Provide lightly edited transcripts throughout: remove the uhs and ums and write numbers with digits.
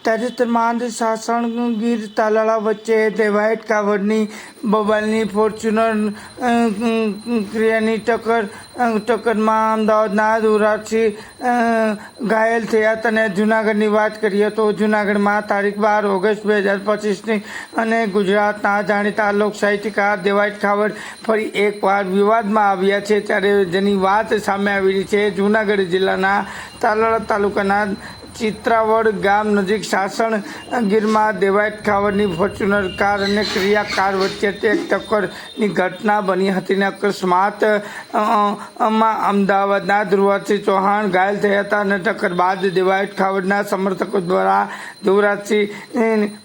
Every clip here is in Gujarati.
તાજેતરમાં આંધ્ર સાસણગીર તાલાળા વચ્ચે દેવાયત કાવડની બબાલની ફોર્ચ્યુનર ક્રિયાની ટક્કરમાં અમદાવાદના ધોરાજી ઘાયલ થયા હતા. અને જૂનાગઢની વાત કરીએ તો જૂનાગઢમાં તારીખ 12 ઓગસ્ટ 2025ની અને ગુજરાતના જાણીતા લોક સાહિત્યકાર દેવાયત કાવડ ફરી એકવાર વિવાદમાં આવ્યા છે. ત્યારે જેની વાત સામે આવી રહી છે જૂનાગઢ જિલ્લાના તાલાળા તાલુકાના ચિત્રાવડ ગામ નજીક સાસણગીરમાં દેવાયત કાવડની ફોર્ચ્યુનર કાર અને ક્રિયા કાર વચ્ચે એક ટક્કરની ઘટના બની હતી. અને અકસ્માતમાં અમદાવાદના ધ્રુવરાજસિંહ ચૌહાણ ઘાયલ થયા હતા. અને ટક્કર બાદ દેવાયત કાવડના સમર્થકો દ્વારા ધ્રુવરાજસિંહ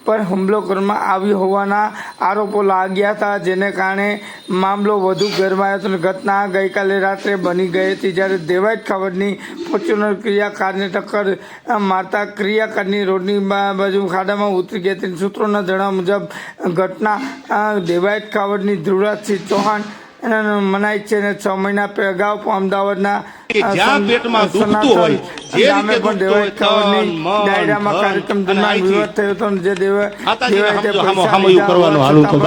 પર હુમલો કરવામાં આવ્યો હોવાના આરોપો લાગ્યા હતા, જેને કારણે મામલો વધુ ગરમાયો હતો. ઘટના ગઈકાલે રાત્રે બની ગઈ હતી, જ્યારે દેવાયત કાવડની ફોર્ચ્યુનર ક્રિયા કારને ટક્કર મારતા ક્રિયાકારની રોડની બાજુ ખાડામાં ઉતરી ગઈ હતી. સૂત્રોના જણાવ્યા મુજબ ઘટના દેવાયત કાવડની ધ્રુવરાજસિંહ ચૌહાણ મનાય છે અને 6 મહિના અગાઉ અમદાવાદના ગામે પણ દેવાયત કાવડની ડાયરામાં કાર્યક્રમ દરમિયાન વિવાદ થયો હતો. જે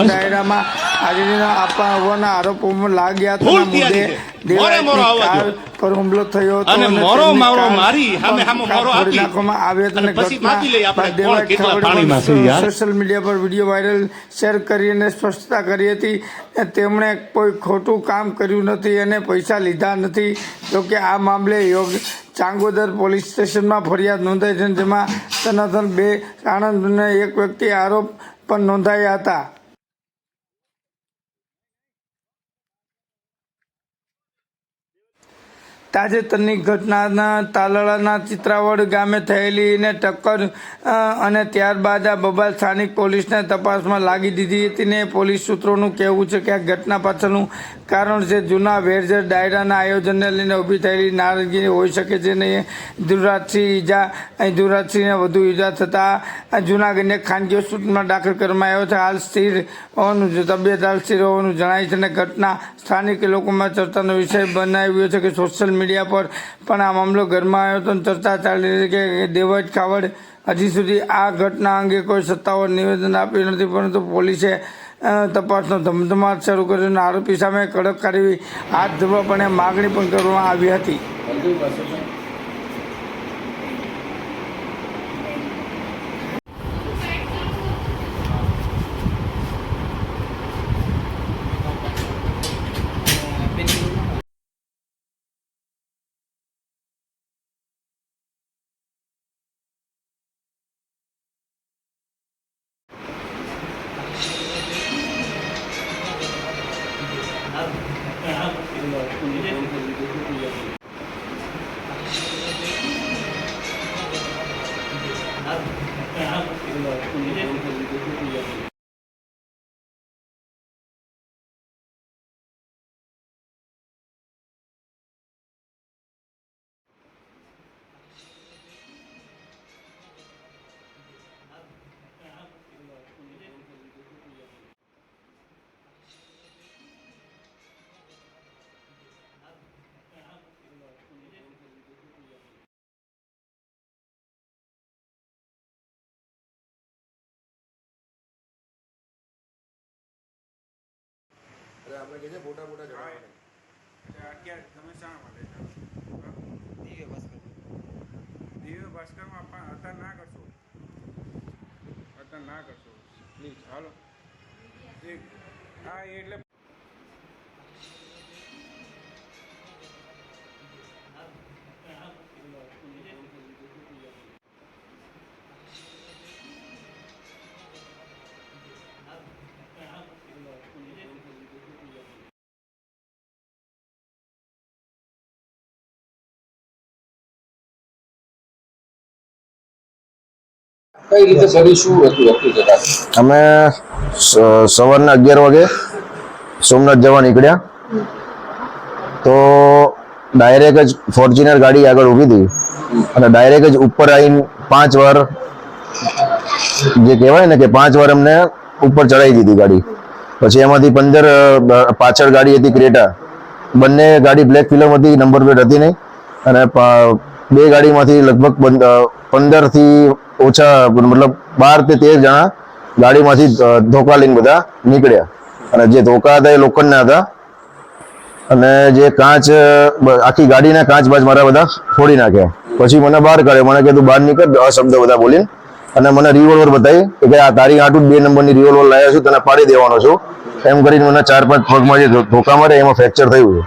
ડાયરામાં હાજરી આપવા હોવાના આરોપો લાગ્યા હતા. મુદ્દે દેવાયતની કાર પર હુમલો થયો હતો અને નાખવામાં આવ્યો હતો. અને ઘટના દેવાયત કાવડે સોશિયલ મીડિયા પર વિડીયો વાયરલ શેર કરી અને સ્પષ્ટતા કરી હતી. તેમણે કોઈ ખોટું કામ કર્યું નથી અને પૈસા લીધા નથી. જોકે આ મામલે ચાંગોદર પોલીસ સ્ટેશનમાં ફરિયાદ નોંધાઈ છે, જેમાં સનાતન 2 આણંદ અને એક વ્યક્તિ આરોપ પણ નોંધાયા હતા. તાજેતરની ઘટનાના તાલાળાના ચિત્રાવડ ગામે થયેલી ને ટક્કર અને ત્યારબાદ આ બબાલ સ્થાનિક પોલીસને તપાસમાં લાગી દીધી હતી. ને પોલીસ સૂત્રોનું કહેવું છે કે આ ઘટના પાછળનું કારણ છે જૂના વેરઝેર ડાયરાના આયોજનને લઈને ઊભી થયેલી નારાજગી હોઈ શકે છે. ને ધ્રુવરાજસિંહને વધુ ઈજા થતાં જૂનાગઢને ખાનગી હોસ્પિટલમાં દાખલ કરવામાં આવ્યો છે. હાલ સ્થિર હોવાનું તબિયત હાલ સ્થિર હોવાનું જણાય છે. અને ઘટના સ્થાનિક લોકોમાં ચર્ચાનો વિષય બનાવ્યો છે કે સોશિયલ મીડિયા પર પણ આ મામલો ગરમાયો હતો. ચર્ચા ચાલી રહી કે દેવાયત કાવડ હજી સુધી આ ઘટના અંગે કોઈ સત્તાવાર નિવેદન આપ્યું નથી, પરંતુ પોલીસે તપાસનો ધમધમાટ શરૂ કર્યો અને આરોપી સામે કડક કાર્યવાહી હાથ ધરવા પણ માગણી પણ કરવામાં આવી હતી. દિવ્ય ભાસ્કરમાં અત્યારે ના કરશો પ્લીઝ. હાલો હા એટલે કઈ રીતે કરી શું હતું હકીકત? અમે સવારના 11 વાગે સોમનાથ જવા નીકળ્યા તો ડાયરેક્ટ જ ફોર્ચ્યુનર ગાડી આગળ ઊભી હતી અને ડાયરેક્ટ જ ઉપર આવીને 5 વાર જે કહેવાય ને કે 5 વાર અમને ઉપર ચડાવી દીધી ગાડી. પછી એમાંથી 15 પાછળ ગાડી હતી ક્રેટા, બંને ગાડી બ્લેક ફિલ્મ હતી, નંબર પ્લેટ હતી નહીં. અને બે ગાડીમાંથી લગભગ 15 થી ઓછા મતલબ 12 થી 13 જણા ગાડીમાંથી ધોકા લઈને બધા નીકળ્યા અને જે ધોકા હતા એ લોખંડના હતા અને જે કાચ આખી ગાડીના કાચ બાજ મારા બધા ફોડી નાખ્યા. પછી મને બહાર કાઢ્યો, મને કીધું બહાર નીકળ, અશબ્દ બધા બોલીને, અને મને રિવોલ્વર બતાવી કે આ તારી આટું 2 નંબરની રિવોલ્વર લાવ્યો છું, તને પાડી દેવાનો છું એમ કરીને મને 4-5 પગમાં જે ધોકા મારે એમાં ફ્રેક્ચર થયું છે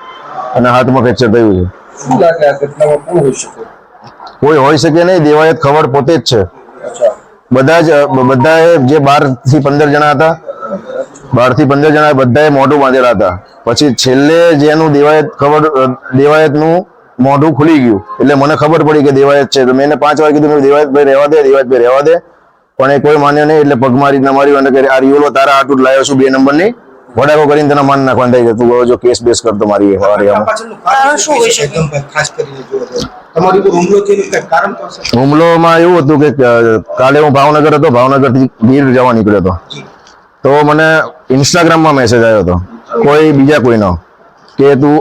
અને હાથમાં ફ્રેક્ચર થયું છે. શું લાગે આ ઘટનામાં કોણ હોઈ શકે? કોઈ હોઈ શકે નહીં, દેવાયત ખબર પોતે જ છે. અચ્છા, બધાએ જે 12 થી 15 જણા હતા, 12 થી 15 જણા બધાએ મોઢું બાંધેલા હતા. પછી છેલ્લે જેનું દેવાયતનું મોઢું ખુલી ગયું એટલે મને ખબર પડી કે દેવાયત છે. તો મેં એને 5 વાર કીધું દેવાયતભાઈ રહેવા દે, પણ એ કોઈ માન્યો નહીં. એટલે પગ મારી માર્યું અને આ રિવોલ્વર તારા આટલું લાવ્યો છું 2 નંબરની, વડાકો કરીને તને માન નાખવાનું થાય છે. તું જો કેસ બેસ કરતો મારી કારણ શું હોઈ શકે? ખાસ કરીને જો તમારી ઉપર હુમલો થયેલો કંઈ કારણ તો હશે? હુમલોમાં એવું હતું કે કાલે હું ભાવનગર હતો, ભાવનગરથી ગીર જવા નીકળ્યો હતો. તો મને ઇન્સ્ટાગ્રામમાં મેસેજ આવ્યો હતો બીજા કોઈનો કે તું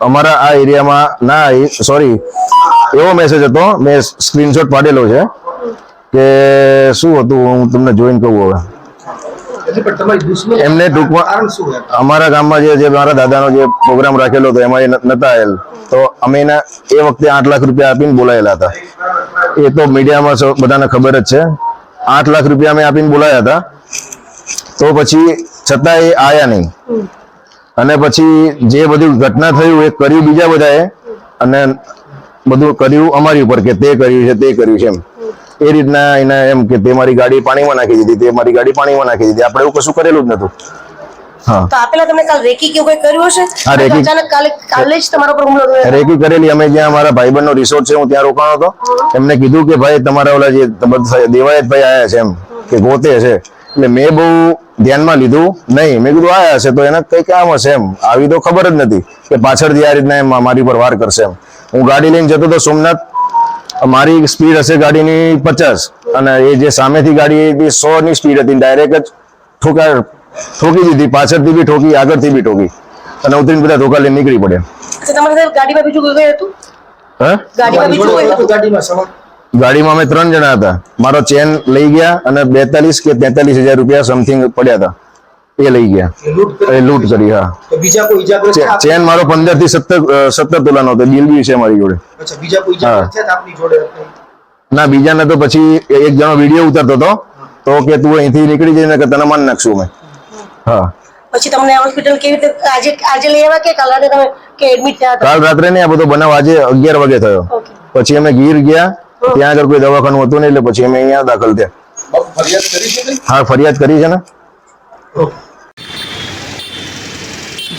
અમારા આ એરિયામાં ના, સોરી, એવો મેસેજ હતો, મેં સ્ક્રીનશોટ પાડેલો છે કે શું હતું હું તમને જોઈને કહું. હવે એટલે પણ તમારી દુશ્મની એમને ટૂંકમાં કારણ શું હતું? અમારા ગામમાં જે મારા દાદાનો જે પ્રોગ્રામ રાખેલો હતો એમાં એ નતા આવેલ, તો અમે એને એ વખતે 8 લાખ રૂપિયા આપીને બોલાયેલા હતા. એ તો મીડિયામાં બધાને ખબર જ છે. 8 લાખ રૂપિયા અમે આપીને બોલાયા હતા. તો પછી છતાં એ આયા નહીં અને પછી જે બધું ઘટના થયું એ કર્યું બીજા બધાએ અને બધું કર્યું અમારી ઉપર કે તે કર્યું છે એમ. એ રીતના એને એમ કે તે મારી ગાડી પાણીમાં નાખી દીધી, આપણે એવું કશું કરેલું જ નતું. હા, તો આપેલા તમને કાલ રેકી કેવું કઈ કર્યું હશે? હા, રેકી. અચાનક કાલે જ તમારા પર હુમલો થયો? રેકી કરેલી. અમે જ્યાં મારા ભાઈબંધનો રિસોર્ટ છે હું ત્યાં રોકાણો હતો, એમને કીધું કે ભાઈ તમારા ઓલા જે દેવાયતભાઈ આયા છે એમ કે ગોતે છે. એટલે મેં બહુ ધ્યાનમાં લીધું નહીં. મેં કીધું આયા હશે તો એને કઈ કામ હશે એમ, આવી તો ખબર જ નથી કે પાછળથી આ રીતના એમ મારી પર વાર કરશે એમ. હું ગાડી લઈને જતો હતો સોમનાથ, મારી સ્પીડ હશે ગાડીની 50 અને એ જે સામેથી ગાડી હતી 100 ની સ્પીડ હતી. ડાયરેક્ટ જ ઠોકી દીધી, પાછળથી બી ઠોકી, આગળથી બી ઠોકી અને ઉતરીને બધા ધોકા લઈને નીકળી પડ્યા. તમારી સાથે ગાડીમાં બીજું કોઈ હતું? હે, ગાડીમાં બીજું કોઈ હતું? ગાડીમાં સવાર ગાડીમાં અમે 3 જણા હતા. મારો ચેન લઈ ગયા અને 42 કે 43,000 રૂપિયા સમથિંગ પડ્યા હતા, એ લઈ ગયા, એ લૂંટ કરી. હા, તો બીજા કોઈ ઈજાગ્રસ્ત? ચેન મારો 15 થી 17 તોલાનો હતો, બિલ બી છે મારી જોડે. અચ્છા, બીજા કોઈ ઈજાગ્રસ્ત છે આપની જોડે? ના, બીજાને તો પછી એક જણો વિડીયો ઉતારતો હતો તો કે તું અહીંથી નીકળી જઈને કે તને માન નાખશું અમે. હા, પછી તમને હોસ્પિટલ કેવી રીતે આજે લઈ આવ્યા કે કાલ રાતે તમે કે એડમિટ થયા હતા? કાલ રાત્રે નહીં, આ બધો બનાવ આજે 11 વાગે થયો. ઓકે. પછી અમે ગીર ગયા, ત્યાં આગળ કોઈ દવાખાનું હતું નહીં એટલે પછી અમે અહીંયા દાખલ થયા. બાપુ ફરિયાદ કરી છે ને? હા, ફરિયાદ કરી છે ને.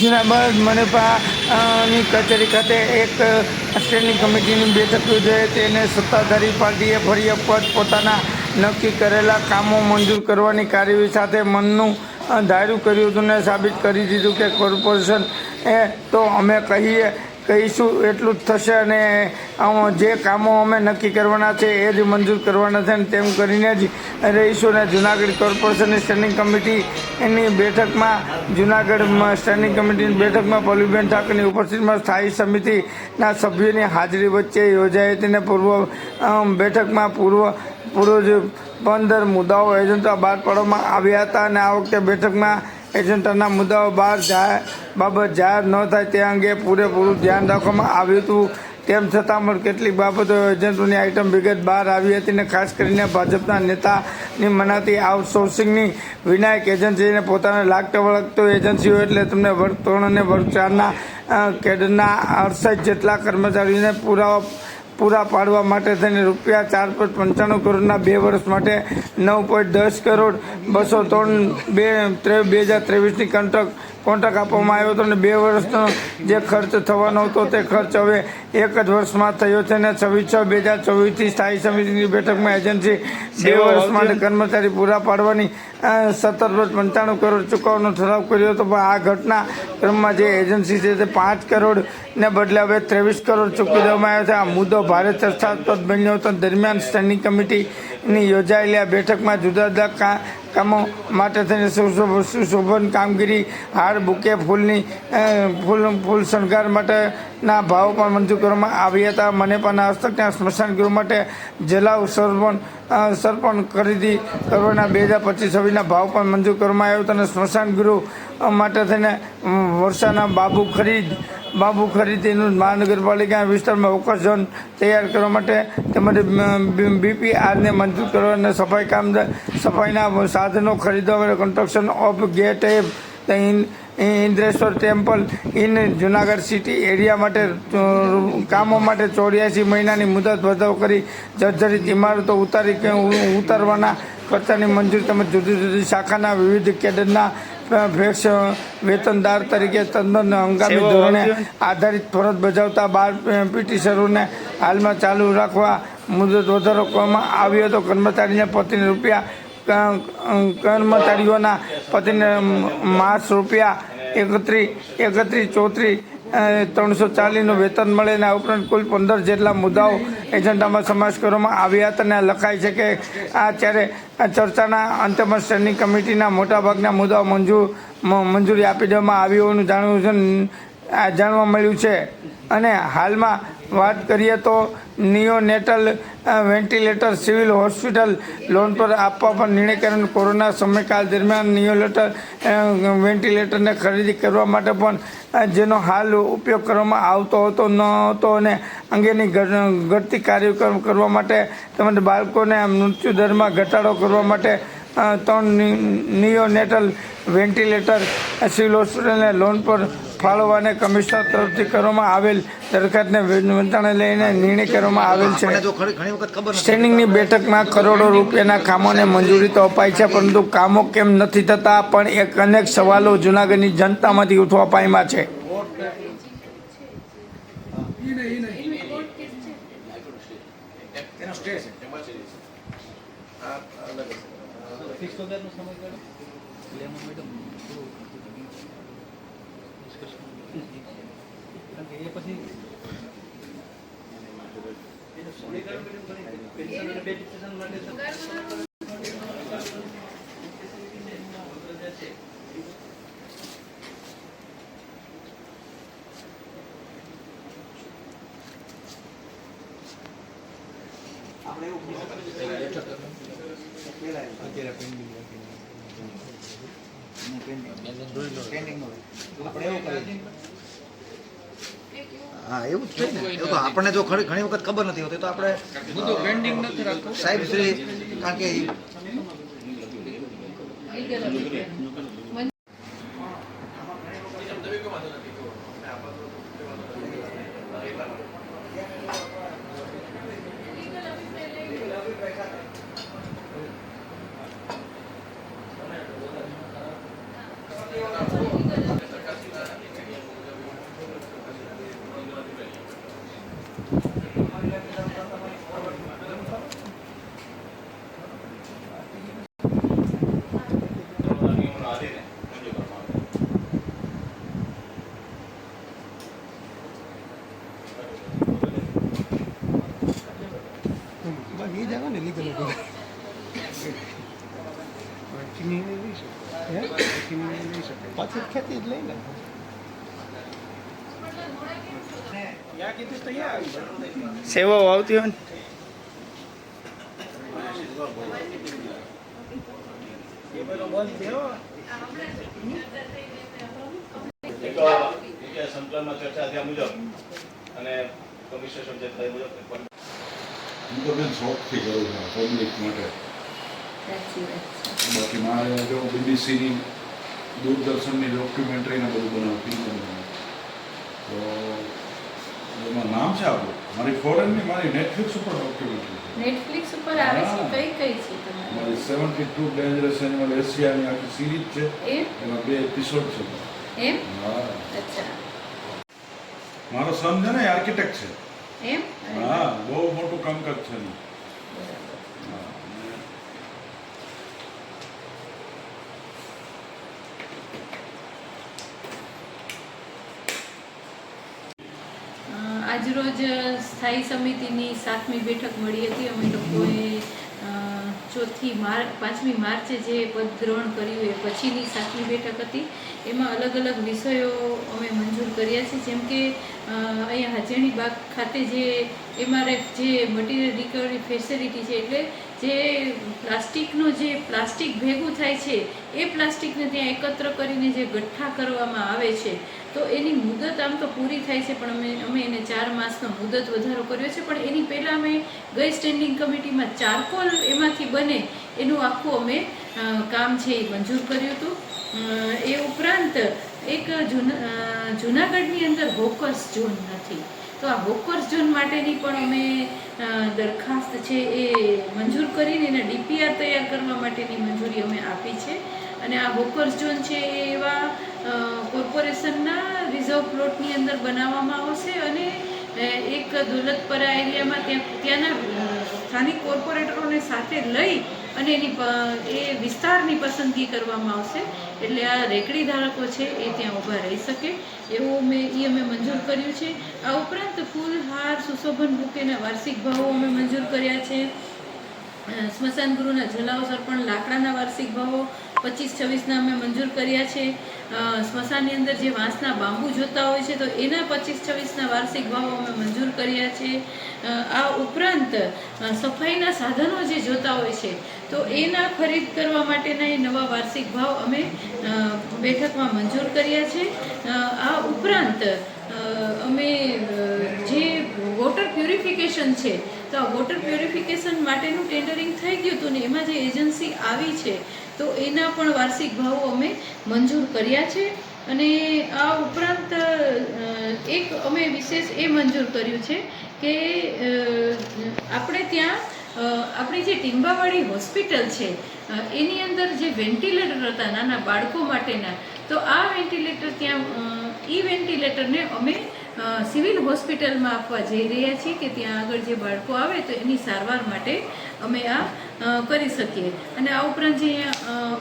જુનાગઢ મનપાની કચેરી ખાતે એક સ્ટેન્ડિંગ કમિટીની બેઠક યોજાઈ હતી અને સત્તાધારી પાર્ટીએ ફરી વખત પોતાના નક્કી કરેલા કામો મંજૂર કરવાની કાર્યવાહી સાથે મનનું ધાર્યું કર્યું હતું ને સાબિત કરી દીધું કે કોર્પોરેશન તો અમે કહીશું એટલું જ થશે અને જે કામો અમે નક્કી કરવાના છે એ જ મંજૂર કરવાના છે અને તેમ કરીને જ રહીશું. અને જુનાગઢ કોર્પોરેશનની સ્ટેન્ડિંગ કમિટીની બેઠકમાં પલુબેન ઠાકરની ઉપસ્થિતિમાં સ્થાયી સમિતિના સભ્યોની હાજરી વચ્ચે યોજાઈ હતી અને બેઠકમાં પૂર્વ જ 15 મુદ્દાઓ એજન્ડા બહાર પાડવામાં આવ્યા હતા અને આ વખતે બેઠકમાં એજન્ડાના મુદ્દાઓ બાબત જાહેર ન થાય તે અંગે પૂરેપૂરું ધ્યાન રાખવામાં આવ્યું હતું. તેમ છતાં પણ કેટલીક બાબતો એજન્ટોની આઇટમ વિગત બહાર આવી હતી અને ખાસ કરીને ભાજપના નેતાની મનાતી આઉટસોર્સિંગની વિનાયક એજન્સીને પોતાને લાગતો વળગતો એજન્સીઓ એટલે તમને વર્ગ 3 અને વર્ગ 4ના કેડરના 68 જેટલા કર્મચારીઓને પૂરા પાડવા માટે થઈને રૂપિયા 4.95 કરોડના 2 વર્ષ માટે 9.10 કરોડ 203/2023ની કોન્ટ્રાક્ટ આપવામાં આવ્યો હતો અને 2 વર્ષનો જે ખર્ચ થવાનો હતો તે ખર્ચ હવે 1 જ વર્ષમાં થયો છે અને 26/6/2024થી સ્થાયી સમિતિની બેઠકમાં એજન્સી 2 વર્ષ માટે કર્મચારી પૂરા પાડવાની 17.95 કરોડ ચૂકવવાનો ઠરાવ કર્યો હતો. પણ આ ઘટના ક્રમમાં જે એજન્સી છે તે 5 કરોડને બદલે હવે 23 કરોડ ચૂકવી દેવામાં આવ્યો છે. આ મુદ્દો ભારે ચર્ચાસ્પદ બન્યો હતો. દરમિયાન સ્ટેન્ડિંગ કમિટી ની યોજાયેલી આ બેઠકમાં જુદા જુદા કામો માટે થઈને સુશોભન કામગીરી, હાર, બુકે, ફૂલ શણગાર માટેના ભાવ પણ મંજૂર કરવામાં આવ્યા હતા. મનેપાના હસ્તકના સ્મશાન ગૃહ માટે જલાવ સરપણ ખરીદી કરવાના 2025-26ના ભાવ પણ મંજૂર કરવામાં આવ્યો હતો અને સ્મશાન ગૃહ માટે થઈને વર્ષાના બાબુ ખરીદીનું મહાનગરપાલિકા વિસ્તારમાં અવકાશ ઝોન તૈયાર કરવા માટે તેમજ BPRને મંજૂર કરવા અને સફાઈના સાધનો ખરીદવા, construction of gate Indreshwar temple in Junagadh city area માટે કામો માટે 84 મહિનાની મુદત વધારો કરી જર્જરિત ઇમારતો ઉતારવાના ખર્ચાની મંજૂરી તેમજ જુદી જુદી શાખાના વિવિધ કેડરના ફિક્સ વેતનદાર તરીકે તદ્દન હંગામી ધોરણે આધારિત ફરજ બજાવતા 12 પીટીસરોને હાલમાં ચાલુ રાખવા મુદત વધારો કરવામાં આવ્યો હતો. કર્મચારીઓના પતિને માર્ચ રૂપિયા 31-34-340નું વેતન મળે અને આ ઉપરાંત કુલ 15 જેટલા મુદ્દાઓ એજન્ડામાં સમાવેશ કરવામાં આવ્યા હતા અને લખાય છે કે ત્યારે ચર્ચાના અંતમાં સ્ટેન્ડિંગ કમિટીના મોટાભાગના મુદ્દાઓ મંજૂરી આપી દેવામાં આવી હોવાનું જાણવા મળ્યું છે. અને હાલમાં વાત કરીએ તો neonatal ventilator civil hospital loan પર આપવા પર નિર્ણય કર્યો. કોરોના સમયકાળ દરમિયાન નિયોનેટલ વેન્ટિલેટરને ખરીદી કરવા માટે પણ જેનો હાલ ઉપયોગ કરવામાં આવતો હતો ન હતો અને અંગેની ઘટતી કાર્યક્રમ કરવા માટે તેમજ બાળકોને મૃત્યુ દરમાં ઘટાડો કરવા માટે 3 નિયોનેટલ વેન્ટિલેટર સિવિલ હોસ્પિટલને લોન પર ફાળવવાને કમિશનર તરફથી કરવામાં આવેલ દરખાસ્તને વેચાણે લઈને નિર્ણય કરવામાં આવેલ છે. સ્ટેન્ડિંગની બેઠકમાં કરોડો રૂપિયાના કામોને મંજૂરી તો અપાઈ છે, પરંતુ કામો કેમ નથી થતા પણ અનેક સવાલો જૂનાગઢની જનતામાંથી ઉઠવા પામ્યા છે. હા એવું જ છે ને. એવું તો આપણને જો ઘણી વખત ખબર નથી હોતી તો આપણે સાહેબ શ્રી કારણ કે પાછી ખેતી જ લઈને સેવાઓ આવતી હોય ને સંકલનમાં ચર્ચા થયા મુજબ અને કમિશનર સબ્જેક્ટ થયા મુજબ હું તો બેન શોખથી કરું છું પબ્લિક માટે. બાકી મારે જો બીબીસીની દૂરદર્શનની ડોક્યુમેન્ટરીને બધું બનાવતી તો એમાં નામ છે આપણું. મારી ફોરેનની મારી નેટફ્લિક્સ ઉપર ડોક્યુમેન્ટરી છે. નેટફ્લિક્સ ઉપર આવે છે કઈ કઈ છે તમારી? મારી 72 ડેન્જરસ એનિમલ એશિયાની આખી સિરીઝ છે. એમાં 2 એપિસોડ છે. એમ? હા. અચ્છા. મારો સન છે ને આર્કિટેક્ટ છે. એમ? હા, બહુ મોટું કામકાજ છે એનું. આજરોજ સ્થાયી સમિતિની 7મી બેઠક મળી હતી. અમે લોકોએ પાંચમી માર્ચે જે પદ ગ્રહણ કર્યું એ પછીની 7મી બેઠક હતી. એમાં અલગ અલગ વિષયો અમે મંજૂર કર્યા છે. જેમ કે અહીંયા હાજણી બાગ ખાતે જે MRF જે મટીરિયલ રિકવરી ફેસિલિટી છે, એટલે જે પ્લાસ્ટિક ભેગું થાય છે એ પ્લાસ્ટિકને ત્યાં એકત્ર કરીને જે ગઠ્ઠા કરવામાં આવે છે, તો એની મુદત આમ તો પૂરી થાય છે, પણ અમે એને 4 માસનો મુદત વધારો કર્યો છે. પણ એની પહેલાં અમે ગઈ સ્ટેન્ડિંગ કમિટીમાં ચારકોલ એમાંથી બને એનું આખું અમે કામ છે એ મંજૂર કર્યું હતું. એ ઉપરાંત એક જૂનાગઢની અંદર હોકર્સ ઝોન નથી, તો આ હોકર્સ ઝોન માટેની પણ અમે દરખાસ્ત છે એ મંજૂર કરીને એના DPR તૈયાર કરવા માટેની મંજૂરી અમે આપી છે. અને આ હોકર્સ ઝોન છે એ એવા કોર્પોરેશનના રિઝર્વ પ્લોટની અંદર બનાવવામાં આવશે અને એક દોલતપરા એરિયામાં ત્યાંના સ્થાનિક કોર્પોરેટરોને સાથે લઈ અને એ વિસ્તારની પસંદગી કરવામાં આવશે, એટલે આ રેકડી ધારકો છે એ ત્યાં ઊભા રહી શકે એવું અમે મંજૂર કર્યું છે. આ ઉપરાંત ફૂલ, હાર, સુશોભન બુકેના વાર્ષિક ભાવો અમે મંજૂર કર્યા છે. સ્મશાન ગૃહના જલાવસર પણ લાકડાના વાર્ષિક ભાવો 25-26ના અમે મંજૂર કર્યા છે. સ્મશાનની અંદર જે વાંસના બાંબુ જોતા હોય છે તો એના 25-26ના વાર્ષિક ભાવો અમે મંજૂર કર્યા છે. આ ઉપરાંત સફાઈના સાધનો જે જોતા હોય છે તો એના ખરીદ કરવા માટેના એ નવા વાર્ષિક ભાવ અમે બેઠકમાં મંજૂર કર્યા છે. આ ઉપરાંત અમે જે વોટર પ્યુરિફિકેશન છે તો આ વોટર પ્યુરિફિકેશન માટેનું ટેન્ડરિંગ થઈ ગયું હતું ને એમાં જે એજન્સી આવી છે તો એના પણ વાર્ષિક ભાવો અમે મંજૂર કર્યા છે. અને આ ઉપરાંત એક અમે વિશેષ એ મંજૂર કર્યું છે કે આપણે ત્યાં આપણી જે ટીંબાવાડી હોસ્પિટલ છે એની અંદર જે વેન્ટિલેટર હતા નાના બાળકો માટેના, તો આ વેન્ટિલેટર ત્યાં વેન્ટિલેટરને અમે સિવિલ હોસ્પિટલમાં આપવા જઈ રહ્યા છીએ કે ત્યાં આગળ જે બાળકો આવે તો એની સારવાર માટે અમે આ કરી શકીએ. અને આ ઉપરાંત જે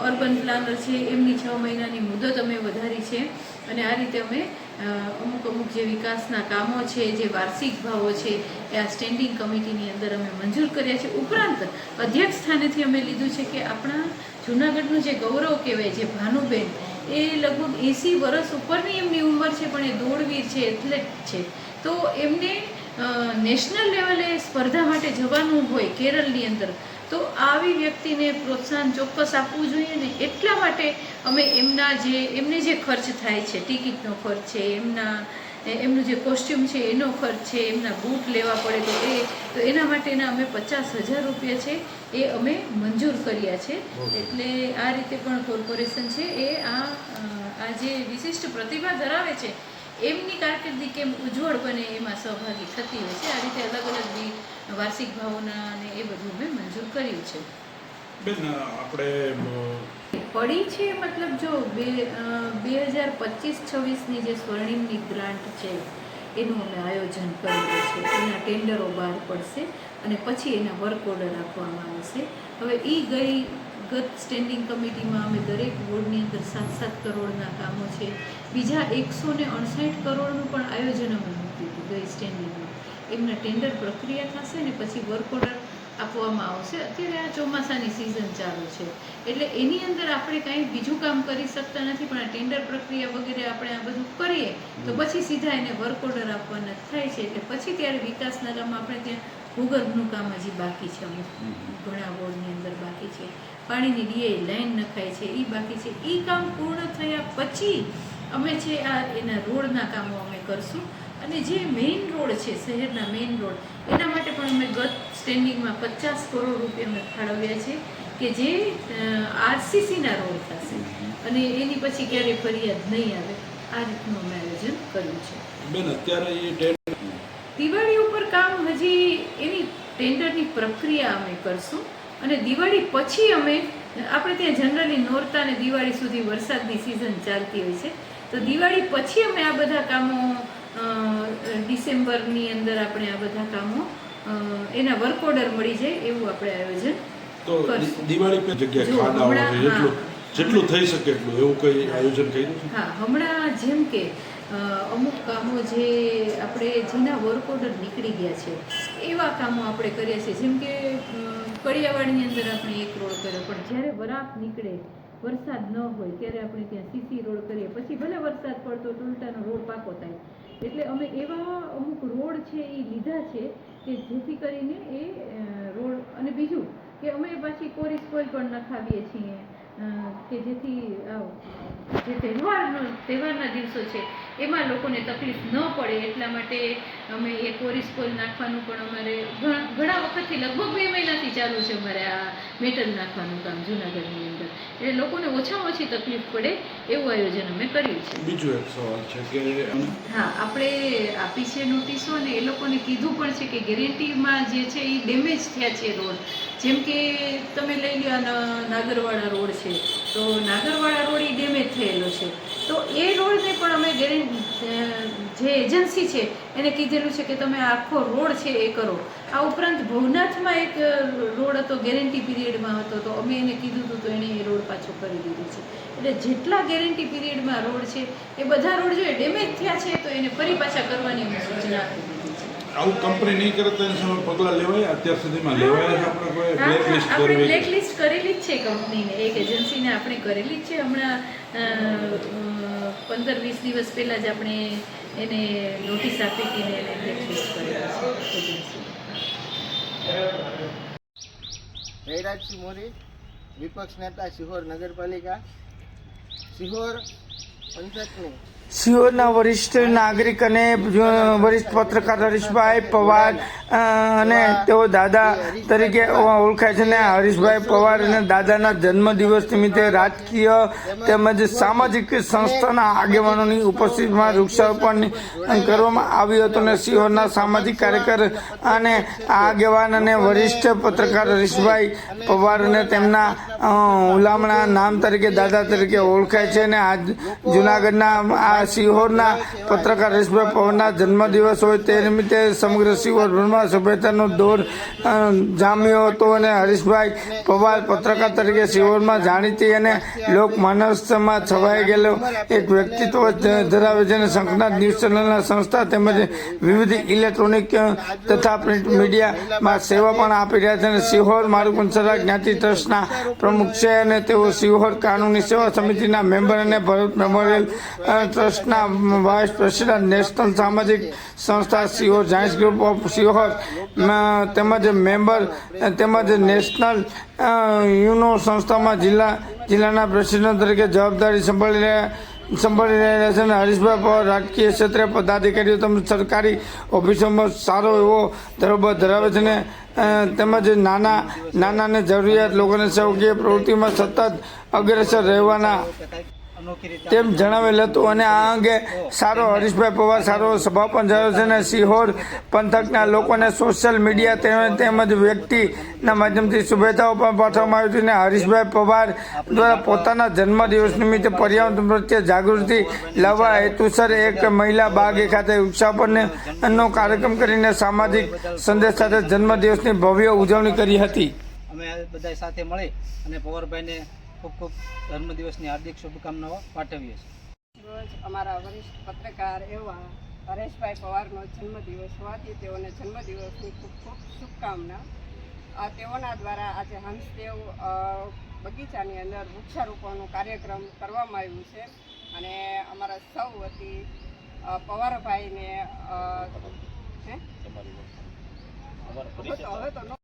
અર્બન પ્લાનર છે એમની 6 મહિનાની મુદત અમે વધારી છે. અને આ રીતે અમે અમુક જે વિકાસના કામો છે, જે વાર્ષિક ભાવો છે એ આ સ્ટેન્ડિંગ કમિટીની અંદર અમે મંજૂર કર્યા છે. ઉપરાંત અધ્યક્ષ સ્થાનેથી અમે લીધું છે કે આપણા જૂનાગઢનું જે ગૌરવ કહેવાય છે ભાનુબેન, એ લગભગ 80 વર્ષ ઉપરની એમની ઉંમર છે, પણ એ દોડવીર છે, એથ્લેટ છે. તો એમને નેશનલ લેવલે સ્પર્ધા માટે જવાનું હોય કેરળની અંદર, તો આવી વ્યક્તિને પ્રોત્સાહન ચોક્કસ આપવું જોઈએ ને એટલા માટે અમે એમને જે ખર્ચ થાય છે, ટિકિટનો ખર્ચ છે, એમનું જે કોસ્ટ્યુમ છે એનો ખર્ચ છે, એમના બૂટ લેવા પડે તો એના માટેના અમે 50,000 રૂપિયા છે એ અમે મંજૂર કર્યા છે. એટલે આ રીતે પણ કોર્પોરેશન છે એ આ જે વિશિષ્ટ પ્રતિભા ધરાવે છે એમની કારકિર્દી કેમ ઉજ્જવળ બને એમાં સહભાગી થતી હોય છે. આ રીતે અલગ અલગ વાર્ષિક ભાવોના અને એ બધું અમે મંજૂર કર્યું છે. બેન, આપણે પડી છે મતલબ જો 2025-26ની જે સ્વર્ણિમની ગ્રાન્ટ છે એનું અમે આયોજન કરેલું છે. એના ટેન્ડરો બહાર પડશે અને પછી એના વર્ક ઓર્ડર આપવામાં આવશે. હવે ગત સ્ટેન્ડિંગ કમિટીમાં અમે દરેક વોર્ડની અંદર 7-7 કરોડના કામો છે, બીજા 159 કરોડનું પણ આયોજન અમે મૂક્યું હતું ગઈ સ્ટેન્ડિંગમાં. એમના ટેન્ડર પ્રક્રિયા થશે ને પછી વર્ક ઓર્ડર આપવામાં આવશે. અત્યારે આ ચોમાસાની સિઝન ચાલુ છે એટલે એની અંદર આપણે કાંઈ બીજું કામ કરી શકતા નથી, પણ આ ટેન્ડર પ્રક્રિયા વગેરે આપણે આ બધું કરીએ તો પછી સીધા એને વર્ક ઓર્ડર આપવાના થાય છે. એટલે પછી ત્યારે વિકાસના કામમાં આપણે ત્યાં ભૂગર્ભનું કામ હજી બાકી છે, અમુક ઘણા વોર્ડની અંદર બાકી છે, પાણીની DI લાઈન નખાય છે એ બાકી છે. એ કામ પૂર્ણ થયા પછી અમે છે એના રોડના કામો અમે કરશું. અને જે મેઇન રોડ છે શહેરના મેઇન રોડ એના માટે પણ અમે ગત સ્ટેન્ડિંગમાં 50 કરોડ રૂપિયા અમે ફાળવ્યા છે કે જે RCCના રોડ થશે અને એની પછી ક્યારેય ફરિયાદ નહીં આવે. આ રીતનું અમે આયોજન કર્યું છે. બેન, અત્યારે દિવાળી ઉપર કામ હજી એની ટેન્ડરની પ્રક્રિયા અમે કરશું અને દિવાળી પછી આપણે ત્યાં જનરલી નોરતા અને દિવાળી સુધી વરસાદની સિઝન ચાલતી હોય છે, તો દિવાળી પછી અમે આ બધા કામો ડિસેમ્બરની અંદર આપણે આ બધા કામો એના વર્ક ઓર્ડર મળી જાય એવું આપણે આયોજન કરશું. દિવાળી પર જગ્યાએ ખાડાઓ છે, જેટલું થઈ શકે એટલું એવું કંઈ આયોજન કર્યું છે? હા, હમણાં જેમ કે અમુક કામો જે આપણે જેના વર્ક ઓર્ડર નીકળી ગયા છે એવા કામો આપણે કર્યા છે. જેમ કે કડિયાવાડની અંદર આપણે એક રોડ કર્યો, પણ જ્યારે વરાપ નીકળે, વરસાદ ન હોય ત્યારે આપણે ત્યાં સીસી રોડ કરીએ, પછી ભલે વરસાદ પડતો તો ઉલટાનો રોડ પાકો થાય. એટલે અમે એવા અમુક રોડ છે એ લીધા છે કે જેથી કરીને એ રોડ, અને બીજું કે અમે પાછી કોરી સ્કોલ પણ નખાવીએ છીએ કે જેથી જે તહેવારના દિવસો છે એમાં લોકોને તકલીફ ન પડે એટલા માટે અમે એ કોરી સ્કોલ નાખવાનું પણ અમારે ઘણા વખતથી લગભગ 2 મહિનાથી ચાલુ છે અમારે આ મેટલ નાખવાનું કામ જૂનાગઢની અંદર, એટલે લોકોને ઓછામાં ઓછી તકલીફ પડે એવું આયોજન અમે કર્યું છે. બીજો એક સવાલ છે કે હા, આપણે આપી છે નોટિસો અને એ લોકોને કીધું પણ છે કે ગેરંટીમાં જે છે એ ડેમેજ થયા છે રોડ. જેમ કે તમે લઈ લો નાગરવાડા રોડ છે, તો નાગરવાડા રોડ એ ડેમેજ થયેલો છે, તો એ રોડને પણ અમે જે એજન્સી છે એને કીધેલું છે કે તમે આખો રોડ છે એ કરો. આ ઉપરાંત ભવનાથમાં એક રોડ હતો, ગેરંટી પીરિયડમાં હતો, તો અમે એને કીધું હતું તો એણે એ રોડ પાછો કરી દીધો છે. એટલે જેટલા ગેરંટી પીરિયડમાં રોડ છે એ બધા રોડ જો ડેમેજ થયા છે તો એને ફરી પાછા કરવાની અમે સૂચના આપી દીધી છે. આવું કંપની નહીં કરે તો એના સામે પગલાં લેવાય? અત્યાર સુધીમાં લેવાય છે? આપણે કોઈ બ્લેકલિસ્ટ આપણે કરવી? બ્લેકલિસ્ટ કરેલી જ છે કંપનીને, એક એજન્સીને આપણે કરેલી જ છે. હમણાં 15-20 દિવસ પહેલાં જ આપણે એને નોટિસ આપી હતી ને એને બ્લેકલિસ્ટ કરેલી છે એજન્સી. જયરાજસિંહ મોરી, વિપક્ષ નેતા, સિહોર નગરપાલિકા. સિહોર પંચાયતની સિહોરના વરિષ્ઠ નાગરિક અને વરિષ્ઠ પત્રકાર હરીશભાઈ પવાર અને તેઓ દાદા તરીકે ઓળખાય છે. અને હરીશભાઈ પવાર અને દાદાના જન્મદિવસ નિમિત્તે રાજકીય તેમજ સામાજિક સંસ્થાના આગેવાનોની ઉપસ્થિતિમાં વૃક્ષારોપણ કરવામાં આવ્યું હતું. અને સિહોરના સામાજિક કાર્યકર અને આગેવાન અને વરિષ્ઠ પત્રકાર હરીશભાઈ પવાર અને તેમના હુલામણા નામ તરીકે દાદા તરીકે ઓળખાય છે. અને આજ જૂનાગઢના આ સિહોરના પત્રકાર હરીશભાઈ પવારના જન્મદિવસ હોય તે નિમિત્તે સમગ્ર સિહોરમાં સભ્યતાનો દોર જામ્યો હતો. અને હરીશભાઈ પવાર પત્રકાર તરીકે સિહોરમાં જાણીતી અને લોકમાનસમાં છવાઈ ગયેલો એક વ્યક્તિત્વ ધરાવે છે. અને શંખનાથ ન્યૂઝ ચેનલના સંસ્થા તેમજ વિવિધ ઇલેક્ટ્રોનિક તથા પ્રિન્ટ મીડિયામાં સેવા પણ આપી રહ્યા છે. અને સિહોર મારુકુંસરા જ્ઞાતિ ટ્રસ્ટના પ્રમુખ છે. અને તેઓ સિહોર કાનૂની સેવા સમિતિના મેમ્બર અને ભરત મેમોરિયલ ટ્રસ્ટના વાઇસ પ્રેસિડેન્ટ, નેશનલ સામાજિક સંસ્થા Sihor Giants group of Sihor તેમજ મેમ્બર તેમજ નેશનલ યુનો સંસ્થામાં જિલ્લાના પ્રેસિડેન્ટ તરીકે જવાબદારી સંભાળી રહ્યા છે. અને હરીશભાઈ પવાર રાજકીય ક્ષેત્રે પદાધિકારીઓ તેમજ સરકારી ઓફિસોમાં સારો એવો દરજ્જો ધરાવે છે. અને તેમજ નાના અને જરૂરિયાત લોકોને સેવકીય પ્રવૃત્તિમાં સતત અગ્રેસર રહેવાના તેમ જણાવેલ હતું. અને આ અંગે સારો હરીશભાઈ પવાર સારો સ્વભાવ પણ ધરાવે છે. અને સિહોર પંથકના લોકોને સોશિયલ મીડિયા તેમજ વ્યક્તિના માધ્યમથી શુભેચ્છાઓ પણ પાઠવવામાં આવી હતી. અને હરીશભાઈ પવાર દ્વારા પોતાના જન્મદિવસ નિમિત્તે પર્યાવરણ પ્રત્યે જાગૃતિ લાવવા હેતુસર એક મહિલા બાગ ખાતે વૃક્ષારોપણનો કાર્યક્રમ કરીને સામાજિક સંદેશ સાથે જન્મદિવસની ભવ્ય ઉજવણી કરી હતી. અમે બધા સાથે મળી અને પવારભાઈને ખૂબ ખૂબ જન્મદિવસની હાર્દિક શુભકામનાઓ પાઠવીએ છીએ. રોજ અમારા વરિષ્ઠ પત્રકાર એવા હરેશભાઈ પવારનો જન્મદિવસ હોવાથી તેઓને જન્મદિવસની ખૂબ ખૂબ શુભકામના. તેઓના દ્વારા આજે હંસદેવ બગીચાની અંદર વૃક્ષારોપણનો કાર્યક્રમ કરવામાં આવ્યું છે. અને અમારા સૌ વતી પવારભાઈને હવે તો